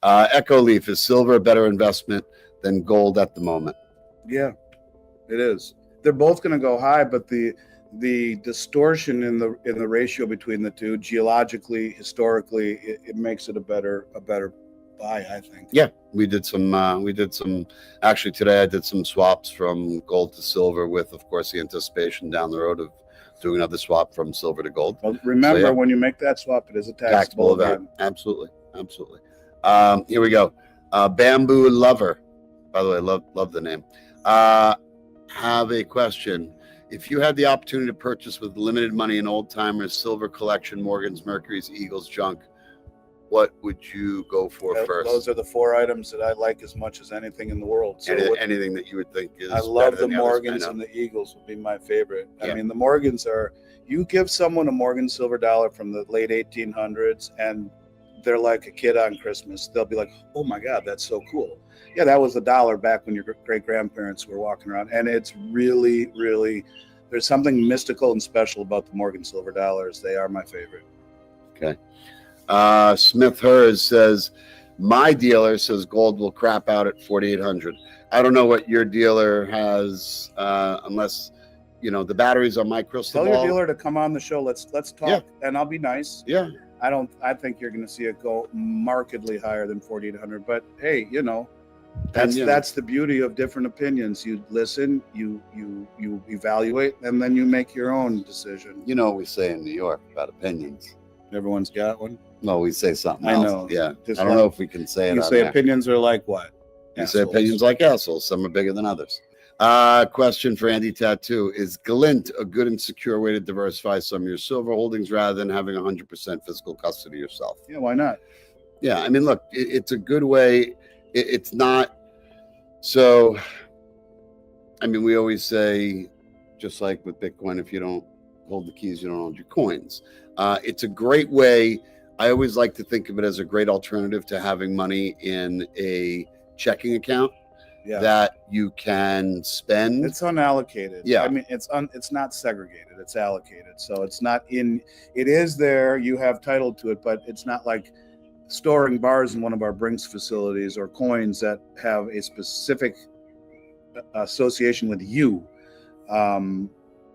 Echo Leaf, is silver a better investment than gold at the moment? Yeah, it is. They're both going to go high, but the distortion in the ratio between the two, geologically, historically, it makes it a better buy, I think. Yeah, we did some. Actually, today I did some swaps from gold to silver, with, of course, the anticipation down the road of doing another swap from silver to gold. Well, remember, so, yeah, when you make that swap, it is a taxable event. Absolutely. Here we go. Bamboo Lover. By the way, love the name. Have a question. If you had the opportunity to purchase with limited money an old timers silver collection, Morgan's, Mercury's, Eagles, junk, what would you go for first? Those are the 4 items that I like as much as anything in the world. So anything that you would think is, I love the Morgans, and the Eagles would be my favorite. Yeah. I mean, the Morgans are, you give someone a Morgan silver dollar from the late 1800s and they're like a kid on Christmas. They'll be like, oh my God, that's so cool. Yeah, that was $1 back when your great grandparents were walking around. And it's really, really, there's something mystical and special about the Morgan silver dollars. They are my favorite. Okay. Smith Hers says, my dealer says gold will crap out at 4,800. I don't know what your dealer has, unless, you know, the batteries on my crystal ball. Tell your dealer to come on the show. Let's talk, and I'll be nice. Yeah. I think you're going to see it go markedly higher than 4,800. But hey, you know, that's the beauty of different opinions. You listen, you evaluate, and then you make your own decision. You know what we say in New York about opinions. Everyone's got one. No, we say something else. I know. Yeah. I don't know if we can say it. You say opinions are like what? You say opinions like assholes. Some are bigger than others. Question for Andy Tattoo. Is glint a good and secure way to diversify some of your silver holdings rather than having 100% physical custody yourself? Yeah, why not? Yeah, I mean, look, it's a good way. It's not so. I mean, we always say, just like with Bitcoin, if you don't hold the keys, you don't hold your coins. It's a great way. I always like to think of it as a great alternative to having money in a checking account. Yeah. That you can spend. It's unallocated. Yeah. I mean, it's not segregated. It's allocated. So it's not in. It is there. You have title to it, but it's not like storing bars in one of our Brinks facilities or coins that have a specific association with you.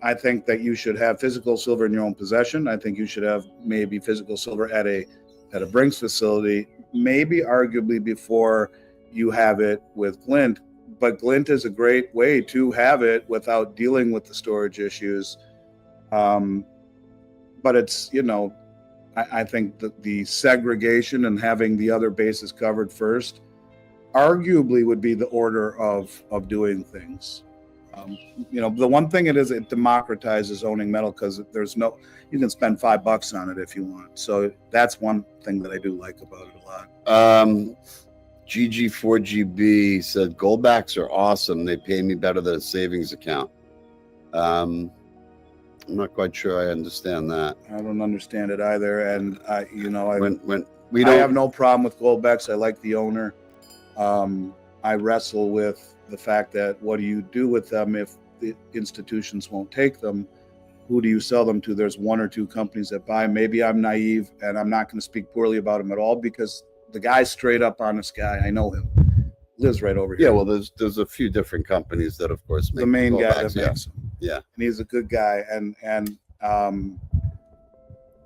I think that you should have physical silver in your own possession. I think you should have maybe physical silver at a Brinks facility, maybe arguably before you have it with glint. But glint is a great way to have it without dealing with the storage issues. But it's, you know, I think that the segregation and having the other bases covered first arguably would be the order of doing things. You know, the one thing it democratizes owning metal, because you can spend $5 on it if you want. So that's one thing that I do like about it a lot. GG4GB said, Goldbacks are awesome. They pay me better than a savings account. I'm not quite sure I understand that. I don't understand it either. And I I have no problem with Goldbacks. I like the owner. I wrestle with the fact that what do you do with them if the institutions won't take them? Who do you sell them to? There's 1 or 2 companies that buy. Maybe I'm naive, and I'm not going to speak poorly about him at all, because the guy's straight up honest guy. I know him. Lives right over here. Yeah, well, there's a few different companies that, of course, make the main guy that makes them. Yeah, and he's a good guy. And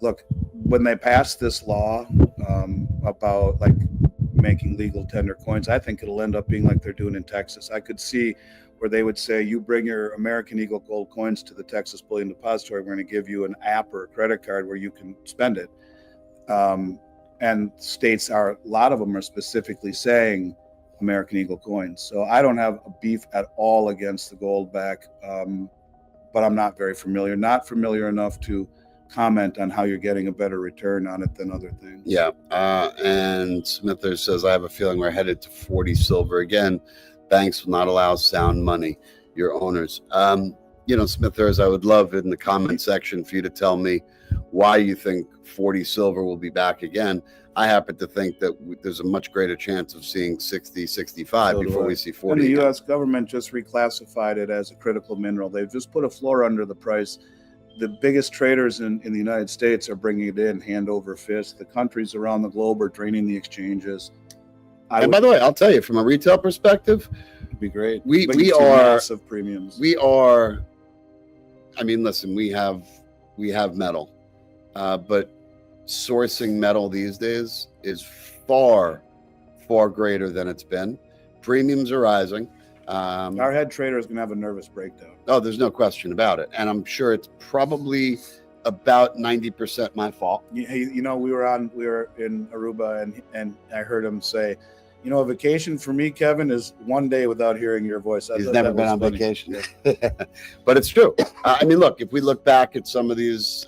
look, when they passed this law about like making legal tender coins, I think it'll end up being like they're doing in Texas. I could see where they would say, you bring your American Eagle gold coins to the Texas Bullion Depository, we're going to give you an app or a credit card where you can spend it. And states a lot of them are specifically saying American Eagle coins. So I don't have a beef at all against the Goldback, but I'm not not familiar enough to comment on how you're getting a better return on it than other things. Yeah. And Smither says, I have a feeling we're headed to 40 silver again. Banks will not allow sound money, your owners. Smithers, I would love in the comment section for you to tell me why you think 40 silver will be back again. I happen to think that there's a much greater chance of seeing 60, 65 before we see 40. And the U.S. government just reclassified it as a critical mineral. They've just put a floor under the price. The biggest traders in the United States are bringing it in hand over fist. The countries around the globe are draining the exchanges. And by the way, I'll tell you, from a retail perspective, it'd be great. we But you see are massive premiums. we are. I mean, listen, we have metal, but sourcing metal these days is far greater than it's been. Premiums are rising. Our head trader is going to have a nervous breakdown. Oh, there's no question about it, and I'm sure it's probably about 90% my fault. You know, we were in Aruba, and I heard him say, you know, a vacation for me, Kevin, is one day without hearing your voice. He's never been on vacation. But it's true. I mean, look, if we look back at some of these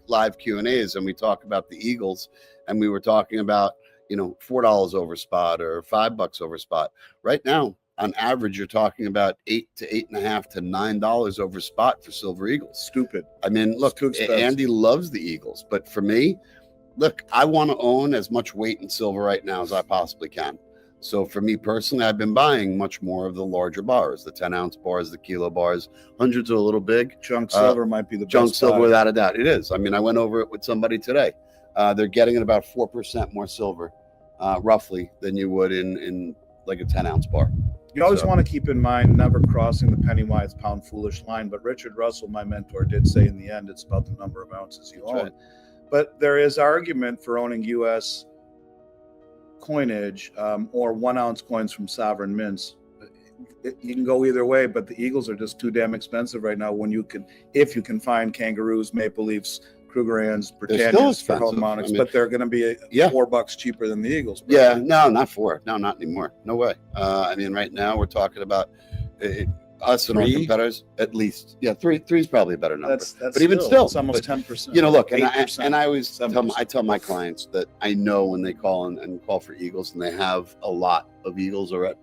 live Q&As and we talk about the Eagles, and we were talking about, you know, $4 over spot or $5 over spot. Right now, on average, you're talking about $8 to $8.50 to $9 over spot for silver Eagles. Stupid. I mean, look, too expensive. Andy loves the Eagles, but for me, look, I want to own as much weight in silver right now as I possibly can. So for me personally, I've been buying much more of the larger bars, the 10-ounce bars, the kilo bars. Hundreds are a little big. Chunk silver might be the best. Chunk silver, without a doubt. It is. I mean, I went over it with somebody today. They're getting at about 4% more silver, roughly, than you would in like a 10-ounce bar. You always want to keep in mind never crossing the penny wise, pound foolish line. But Richard Russell, my mentor, did say in the end, it's about the number of ounces you own. Right. But there is argument for owning U.S. coinage or 1 ounce coins from sovereign mints. You can go either way, but the Eagles are just too damn expensive right now. If you can find Kangaroos, Maple Leafs, Krugerrands, Britannias for harmonics, I mean, but they're going to be $4 cheaper than the Eagles. Bro. Yeah, no, not $4. No, not anymore. No way. I mean, right now we're talking about us and our competitors at least. Yeah, three is probably a better number. That's but even still, it's almost 10%. You know, look, and I always tell my clients that I know when they call and call for Eagles and they have a lot of Eagles already.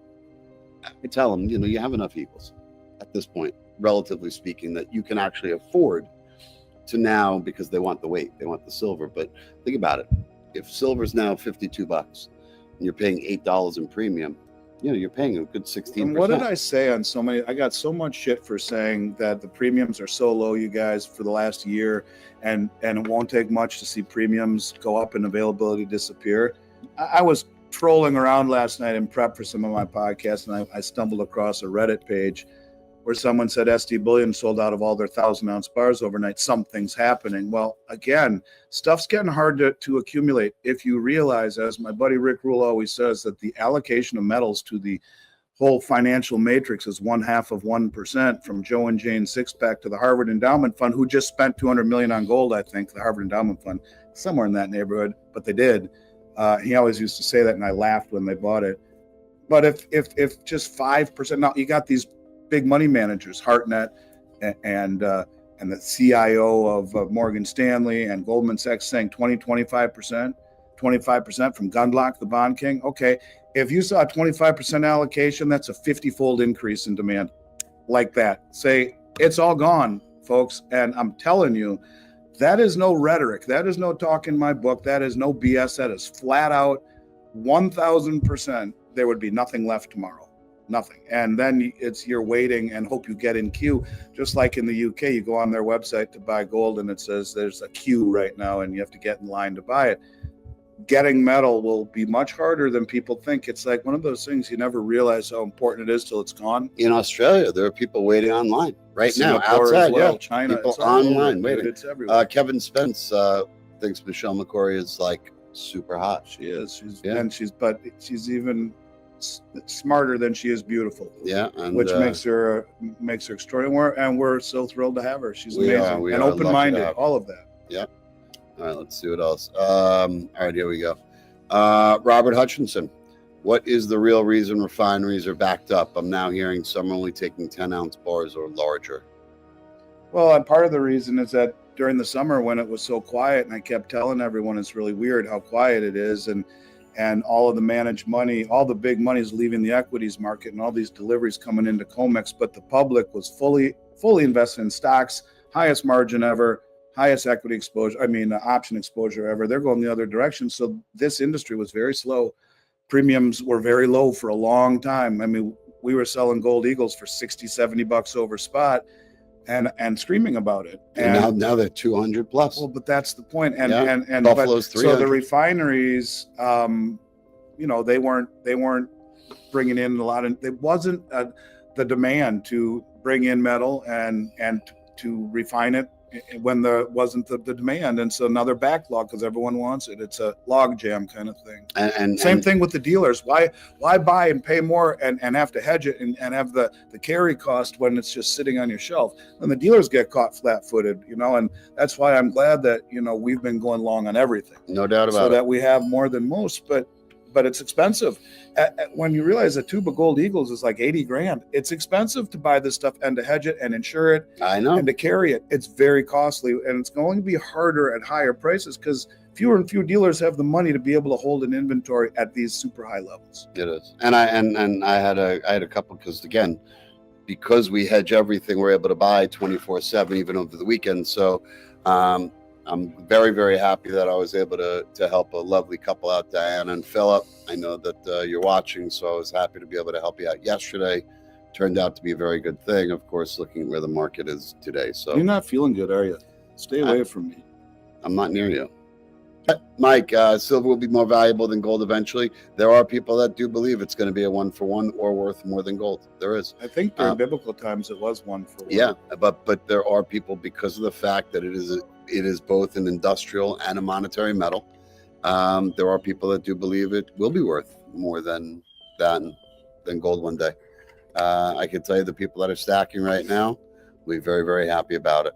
I tell them, you know, you have enough Eagles at this point, relatively speaking, that you can actually afford to now, because they want the weight, they want the silver. But think about it. If silver's now $52 and you're paying $8 in premium, you know, you're paying a good 16%. And what did I say on so many? I got so much shit for saying that the premiums are so low, you guys, for the last year, and it won't take much to see premiums go up and availability disappear. I was trolling around last night in prep for some of my podcasts, and I stumbled across a Reddit page where someone said SD Bullion sold out of all their 1,000-ounce bars overnight. Something's happening. Well, again, stuff's getting hard to accumulate. If you realize, as my buddy Rick Rule always says, that the allocation of metals to the whole financial matrix is 0.5% from Joe and Jane Sixpack to the Harvard Endowment Fund, who just spent $200 million on gold, I think, the Harvard Endowment Fund, somewhere in that neighborhood, but they did. He always used to say that, and I laughed when they bought it. But if just 5%, now you got these big money managers, Hartnett and the CIO of Morgan Stanley and Goldman Sachs saying 25% from Gundlach, the bond king. Okay, if you saw a 25% allocation, that's a 50-fold increase in demand like that. Say, it's all gone, folks. And I'm telling you, that is no rhetoric. That is no talk in my book. That is no BS. That is flat out 1,000%. There would be nothing left tomorrow. Nothing. And then you're waiting and hope you get in queue. Just like in the UK, you go on their website to buy gold and it says there's a queue right now and you have to get in line to buy it. Getting metal will be much harder than people think. It's like one of those things you never realize how important it is till it's gone. In Australia, there are people waiting online right now outside. Well, China, people online waiting. It's everywhere. Kevin Spence thinks Michelle McCory is like super hot. She is. She's even smarter than she is beautiful. Yeah, which makes her extraordinary. And we're so thrilled to have her. She's amazing and open-minded. All of that. Yeah. All right, let's see what else. All right, here we go. Robert Hutchinson, what is the real reason refineries are backed up? I'm now hearing some are only taking 10-ounce bars or larger. Well, and part of the reason is that during the summer when it was so quiet, and I kept telling everyone it's really weird how quiet it is, and all of the managed money, all the big money is leaving the equities market and all these deliveries coming into COMEX, but the public was fully invested in stocks, highest margin ever, highest equity exposure, option exposure ever. They're going the other direction. So this industry was very slow. Premiums were very low for a long time. I mean, we were selling gold Eagles for $60-$70 over spot and screaming about it. And now they're 200 plus. Well, but that's the point. And Buffalo's 300. So the refineries, they weren't bringing in a lot of. It wasn't the demand to bring in metal and to refine it when there wasn't the demand, and so another backlog because everyone wants it. It's a log jam kind of thing. And same thing with the dealers. Why buy and pay more and have to hedge it and have the carry cost when it's just sitting on your shelf? And the dealers get caught flat-footed, and that's why I'm glad that we've been going long on everything. No doubt about so it. that we have more than most, but it's expensive. When you realize a tube of gold eagles is like 80 grand, it's expensive to buy this stuff and to hedge it and insure it. I know. And to carry it, it's very costly, and it's going to be harder at higher prices because fewer and fewer dealers have the money to be able to hold an inventory at these super high levels. It is, and I had a couple because we hedge everything, we're able to buy 24/7 even over the weekend. So I'm very, very happy that I was able to help a lovely couple out, Diana and Philip. I know that you're watching, so I was happy to be able to help you out yesterday. Turned out to be a very good thing, of course, looking at where the market is today. So you're not feeling good, are you? Stay away from me. I'm not near you. Mike, silver will be more valuable than gold eventually. There are people that do believe it's going to be a 1-for-1 or worth more than gold. There is. I think during biblical times it was 1-for-1. Yeah, but there are people, because of the fact that it is both an industrial and a monetary metal. There are people that do believe it will be worth more than gold one day. I can tell you the people that are stacking right now, we're very, very happy about it.